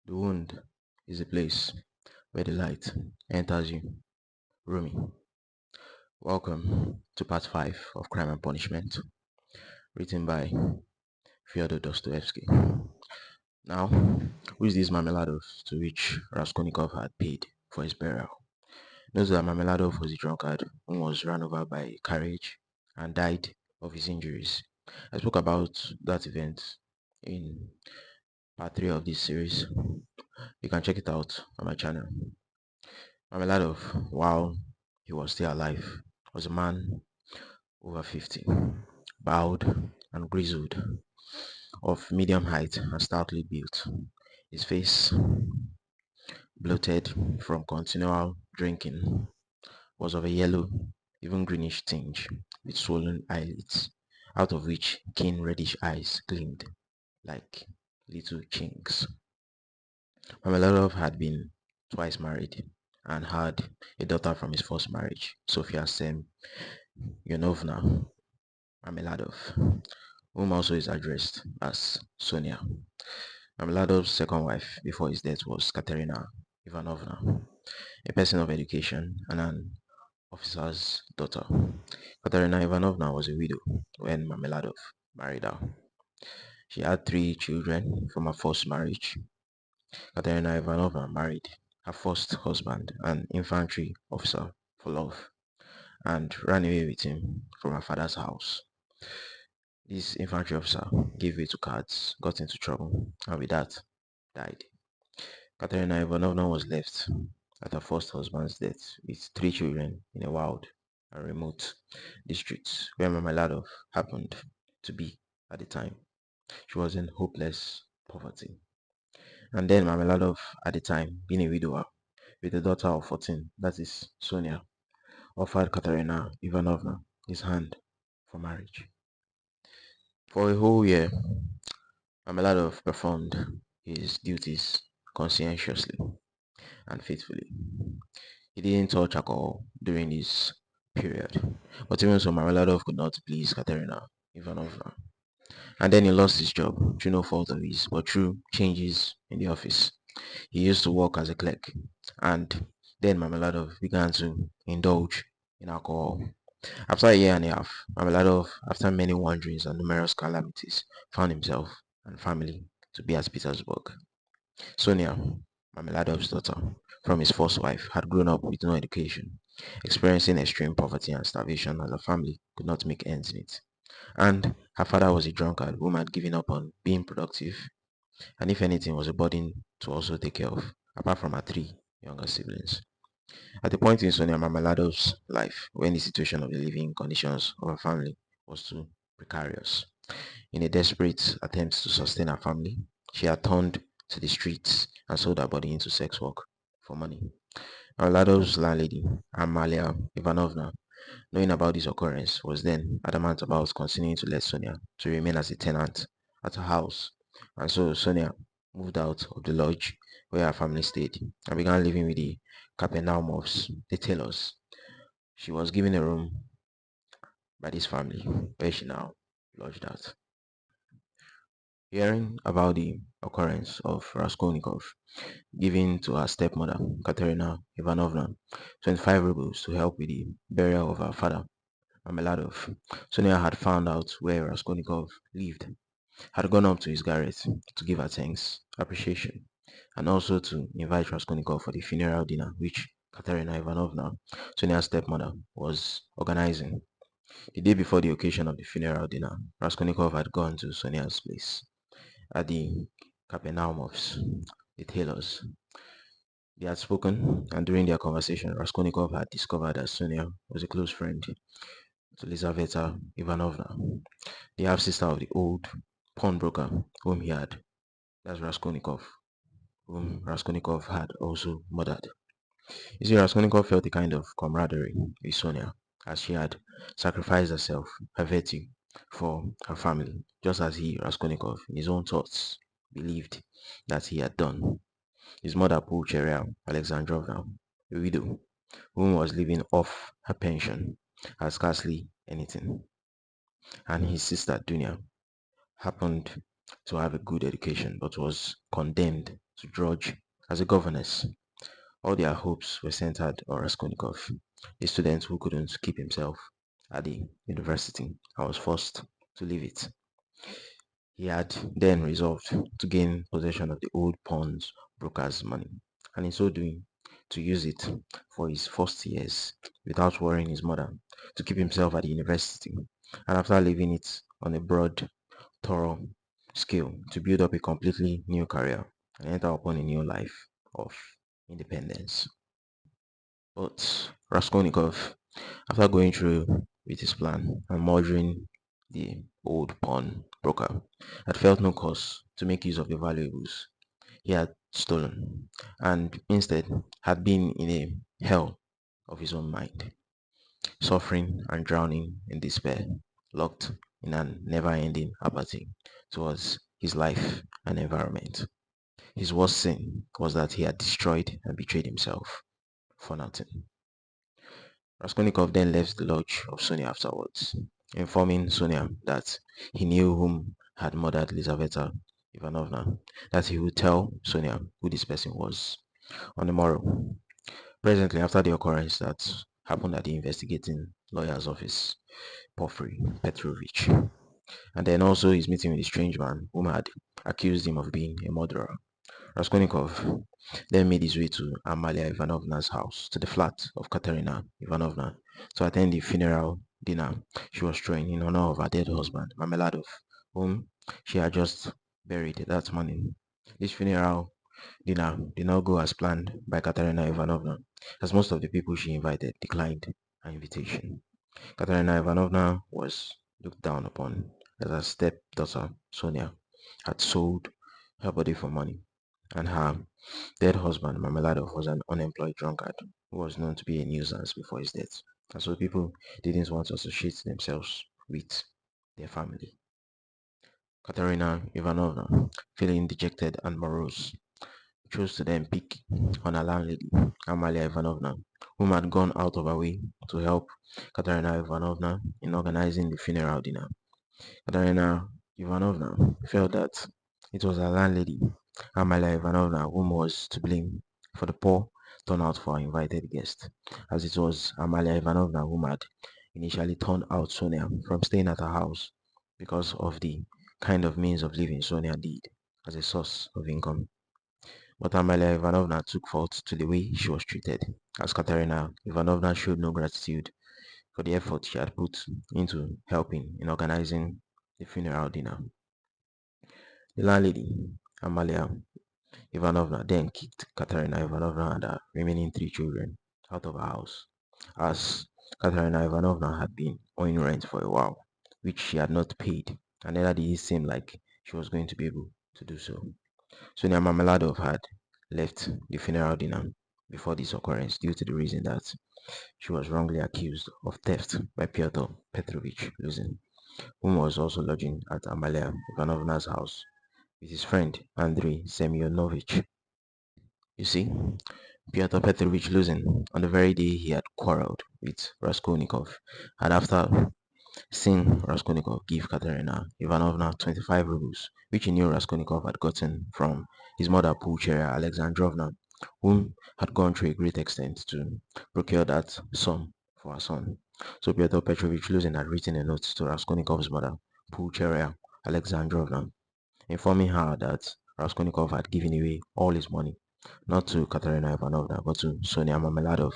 The wound is a place where the light enters you. Rumi. Welcome to part 5 of Crime and Punishment, written by Fyodor Dostoevsky. Now, who is this Marmeladov to which Raskolnikov had paid for his burial? Knows that Marmeladov was a drunkard who was run over by a carriage and died of his injuries. I spoke about that event in part 3 of this series. You can check it out on my channel. Marmeladov, while he was still alive, was a man over 50, bowed and grizzled, of medium height and stoutly built. His face, bloated from continual drinking, was of a yellow, even greenish tinge, with swollen eyelids, out of which keen reddish eyes gleamed like little chinks. Marmeladov had been twice married and had a daughter from his first marriage, Sofia Semyonovna Marmeladov, whom also is addressed as Sonia. Marmeladov's second wife before his death was Katerina Ivanovna, a person of education and an officer's daughter. Katerina Ivanovna was a widow when Marmeladov married her. She had 3 children from her first marriage. Katerina Ivanovna married her first husband, an infantry officer, for love, and ran away with him from her father's house. This infantry officer gave way to cards, got into trouble, and with that, died. Katerina Ivanovna was left at her first husband's death with 3 children in a wild and remote district where Marmeladov happened to be at the time. She was in hopeless poverty. And then Marmeladov, at the time, being a widower with a daughter of 14, that is Sonia, offered Katerina Ivanovna his hand for marriage. For a whole year, Marmeladov performed his duties conscientiously and faithfully. He didn't touch alcohol during this period, but even so, Marmeladov could not please Katerina Ivanovna. And then he lost his job through no fault of his, but through changes in the office. He used to work as a clerk, and then Marmeladov began to indulge in alcohol. After a year and a half, Marmeladov, after many wanderings and numerous calamities, found himself and family to be at Petersburg. Sonia, Marmeladov's daughter, from his first wife, had grown up with no education, experiencing extreme poverty and starvation as her family could not make ends meet. And her father was a drunkard whom had given up on being productive, and if anything was a burden to also take care of, apart from her 3 younger siblings. At a point in Sonia Marmeladov's life when the situation of the living conditions of her family was too precarious. In a desperate attempt to sustain her family, she had turned to the streets and sold her body into sex work for money. Marmeladov's landlady, Amalia Ivanovna, knowing about this occurrence, was then adamant about continuing to let Sonia to remain as a tenant at her house, and so Sonia moved out of the lodge where her family stayed and began living with the Kapernaumovs, the tailors. She was given a room by this family where she now lodged at. Hearing about the occurrence of Raskolnikov giving to her stepmother, Katerina Ivanovna, 25 rubles to help with the burial of her father, Marmeladov, Sonia had found out where Raskolnikov lived, had gone up to his garret to give her thanks, appreciation, and also to invite Raskolnikov for the funeral dinner which Katerina Ivanovna, Sonia's stepmother, was organizing. The day before the occasion of the funeral dinner, Raskolnikov had gone to Sonia's place at the Kapernaumovs, the tailors. They had spoken, and during their conversation, Raskolnikov had discovered that Sonia was a close friend to Lizaveta Ivanovna, the half-sister of the old pawnbroker whom he had, that's Raskolnikov, whom Raskolnikov had also murdered. You see, Raskolnikov felt a kind of camaraderie with Sonia, as she had sacrificed herself, her virtue, for her family, just as he, Raskolnikov, in his own thoughts, believed that he had done. His mother, Pulcheria Alexandrovna, a widow, whom was living off her pension, had scarcely anything, and his sister, Dunya, happened to have a good education but was condemned to Drudge as a governess. All their hopes were centered on Raskolnikov, a student who couldn't keep himself at the university and was forced to leave it. He had then resolved to gain possession of the old pawn's broker's money, and in so doing, to use it for his first years without worrying his mother, to keep himself at the university, and after leaving it on a broad, thorough scale, to build up a completely new career and enter upon a new life of independence. But Raskolnikov, after going through with his plan and murdering the old pawn broker, had felt no cause to make use of the valuables he had stolen, and instead had been in a hell of his own mind, suffering and drowning in despair, locked in an never-ending apathy towards his life and environment. His worst sin was that he had destroyed and betrayed himself for nothing. Raskolnikov then left the lodge of Sonia afterwards, informing Sonia that he knew whom had murdered Lizaveta Ivanovna, that he would tell Sonia who this person was on the morrow. Presently, after the occurrence that happened at the investigating lawyer's office, Porfiry Petrovich, and then also his meeting with the strange man whom had accused him of being a murderer, Raskolnikov then made his way to Amalia Ivanovna's house, to the flat of Katerina Ivanovna, to attend the funeral dinner she was throwing in honor of her dead husband, Marmeladov, whom she had just buried that morning. This funeral dinner did not go as planned by Katerina Ivanovna, as most of the people she invited declined her invitation. Katerina Ivanovna was looked down upon as her stepdaughter, Sonia, had sold her body for money, and her dead husband, Marmeladov, was an unemployed drunkard who was known to be a nuisance before his death, and so people didn't want to associate themselves with their family. Katerina Ivanovna, feeling dejected and morose, chose to then pick on her landlady, Amalia Ivanovna, whom had gone out of her way to help Katerina Ivanovna in organizing the funeral dinner. Katerina Ivanovna felt that it was her landlady, Amalia Ivanovna, whom was to blame for the poor turnout for her invited guest, as it was Amalia Ivanovna whom had initially turned out Sonia from staying at her house because of the kind of means of living Sonia did as a source of income. But Amalia Ivanovna took fault to the way she was treated, as Katerina Ivanovna showed no gratitude for the effort she had put into helping in organizing the funeral dinner. The landlady, Amalia Ivanovna, then kicked Katerina Ivanovna and her remaining three children out of her house, as Katerina Ivanovna had been owing rent for a while, which she had not paid, and neither did it seem like she was going to be able to do so. Sonia Marmeladov had left the funeral dinner before this occurrence due to the reason that she was wrongly accused of theft by Pyotr Petrovich Luzin, whom was also lodging at Amalia Ivanovna's house with his friend Andrei Semyonovich. You see, Pyotr Petrovich Luzin, on the very day he had quarreled with Raskolnikov, had after seeing Raskolnikov give Katerina Ivanovna 25 rubles, which he knew Raskolnikov had gotten from his mother Pulcheria Alexandrovna, whom had gone through a great extent to procure that sum for her son. So Pyotr Petrovich Luzin had written a note to Raskolnikov's mother, Pulcheria Alexandrovna, informing her that Raskolnikov had given away all his money, not to Katerina Ivanovna, but to Sonia Marmeladov,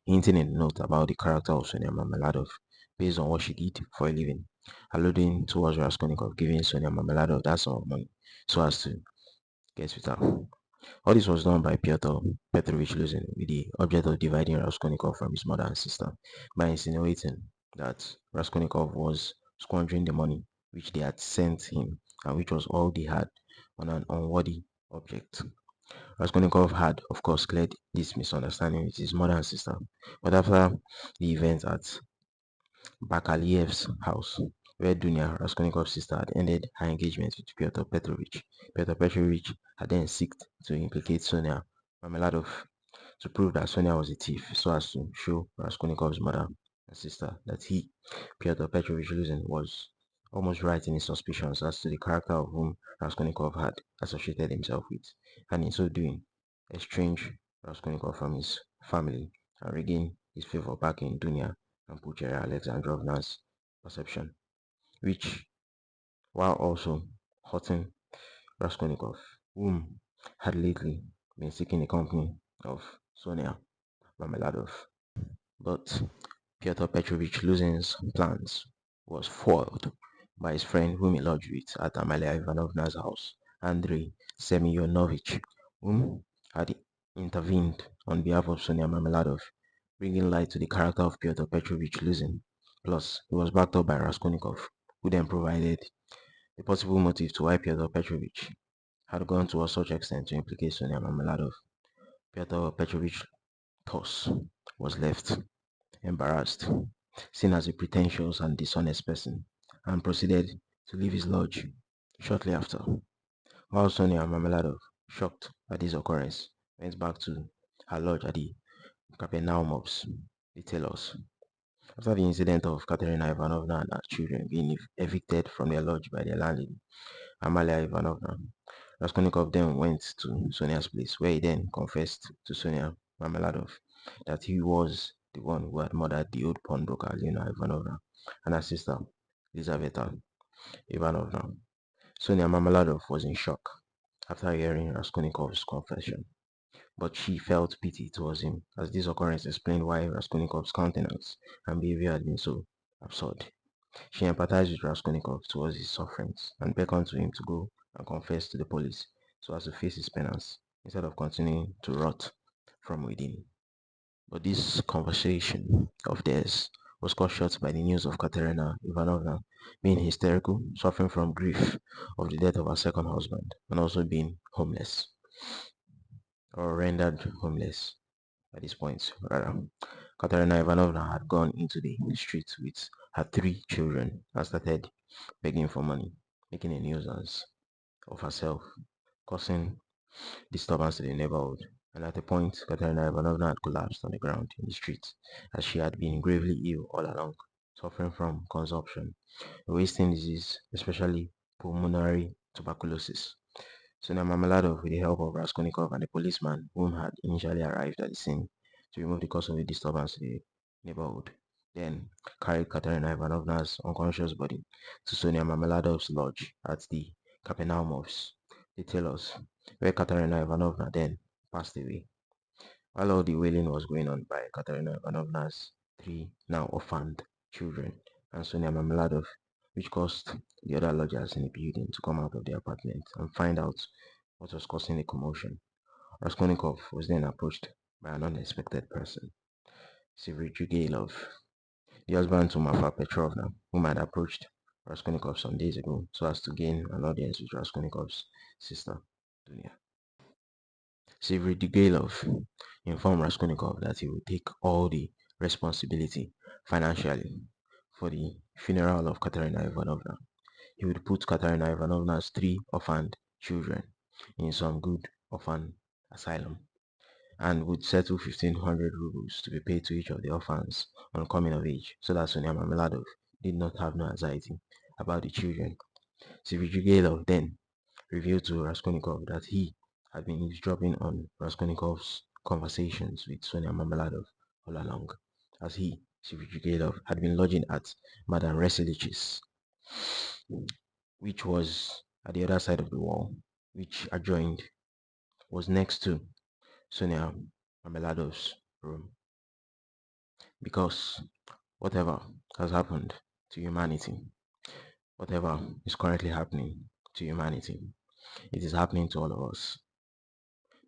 hinting in the note about the character of Sonia Marmeladov based on what she did for a living, alluding towards Raskolnikov giving Sonia Marmeladov that sum of money so as to get with her. All this was done by Pyotr Petrovich Luzin with the object of dividing Raskolnikov from his mother and sister by insinuating that Raskolnikov was squandering the money which they had sent him and which was all they had on an unworthy object. Raskolnikov had, of course, cleared this misunderstanding with his mother and sister, but after the event at Bakaliev's house, where Dunya, Raskolnikov's sister, had ended her engagement with Pyotr Petrovich, Pyotr Petrovich had then sought to implicate Sonia Marmeladov to prove that Sonia was a thief, so as to show Raskolnikov's mother and sister that he, Pyotr Petrovich Luzin, was almost right in his suspicions as to the character of whom Raskolnikov had associated himself with, and in so doing, estranged Raskolnikov from his family and regain his favor back in Dunya and Pulcheria Alexandrovna's perception, which, while also hurting Raskolnikov, whom had lately been seeking the company of Sonia Marmeladov. But Pyotr Petrovich Luzin's plans was foiled by his friend whom he lodged with at Amalia Ivanovna's house, Andrei Semyonovich, whom had intervened on behalf of Sonia Marmeladov, bringing light to the character of Pyotr Petrovich Luzin. Plus, he was backed up by Raskolnikov, who then provided the possible motive to why Pyotr Petrovich had gone to such extent to implicate Sonia Marmeladov. Pyotr Petrovich thus was left embarrassed, seen as a pretentious and dishonest person, and proceeded to leave his lodge shortly after. While Sonia Marmeladov, shocked at this occurrence, went back to her lodge at the Kapernaumovs, the tailors. After the incident of Katerina Ivanovna and her children being evicted from their lodge by their landlady, Amalia Ivanovna, Raskolnikov then went to Sonia's place, where he then confessed to Sonia Marmeladov that he was the one who had murdered the old pawnbroker Lena Ivanovna and her sister Elizaveta Ivanovna. Sonia Marmeladov was in shock after hearing Raskolnikov's confession, but she felt pity towards him, as this occurrence explained why Raskolnikov's countenance and behavior had been so absurd. She empathized with Raskolnikov towards his sufferings and beckoned to him to go and confess to the police so as to face his penance instead of continuing to rot from within. But this conversation of theirs was cut short by the news of Katerina Ivanovna being hysterical, suffering from grief of the death of her second husband, and also being homeless, or rendered homeless at this point, rather. Katerina Ivanovna had gone into the streets with her three children and started begging for money, making a nuisance of herself, causing disturbance to the neighborhood. And at a point, Katerina Ivanovna had collapsed on the ground in the street, as she had been gravely ill all along, suffering from consumption, a wasting disease, especially pulmonary tuberculosis. Sonia Marmeladov, with the help of Raskolnikov and the policeman whom had initially arrived at the scene to remove the cause of the disturbance to the neighborhood, then carried Katerina Ivanovna's unconscious body to Sonia Marmeladov's lodge at the Kapernaumovs, the tailors, where Katerina Ivanovna then passed away. While all the wailing was going on by Katerina Ivanovna's three now orphaned children and Sonia Marmeladov, which caused the other lodgers in the building to come out of their apartment and find out what was causing the commotion. Raskolnikov was then approached by an unexpected person, Svidrigailov, the husband to Marfa Petrovna, whom had approached Raskolnikov some days ago so as to gain an audience with Raskolnikov's sister, Dunya. Svidrigailov informed Raskolnikov that he would take all the responsibility financially for the funeral of Katerina Ivanovna. He would put Katerina Ivanovna's three orphaned children in some good orphan asylum and would settle 1,500 rubles to be paid to each of the orphans on coming of age so that Sonia Marmeladov did not have no anxiety about the children. Svidrigailov then revealed to Raskolnikov that he had been eavesdropping on Raskolnikov's conversations with Sonia Marmeladov all along, as he, Svidrigailov, had been lodging at Madame Resilich's, which was at the other side of the wall, which adjoined was next to Sonia Marmeladov's room. Because whatever has happened to humanity, whatever is currently happening to humanity, it is happening to all of us.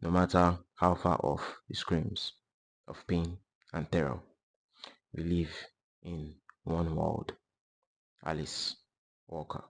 No matter how far off the screams of pain and terror, we live in one world. Alice Walker.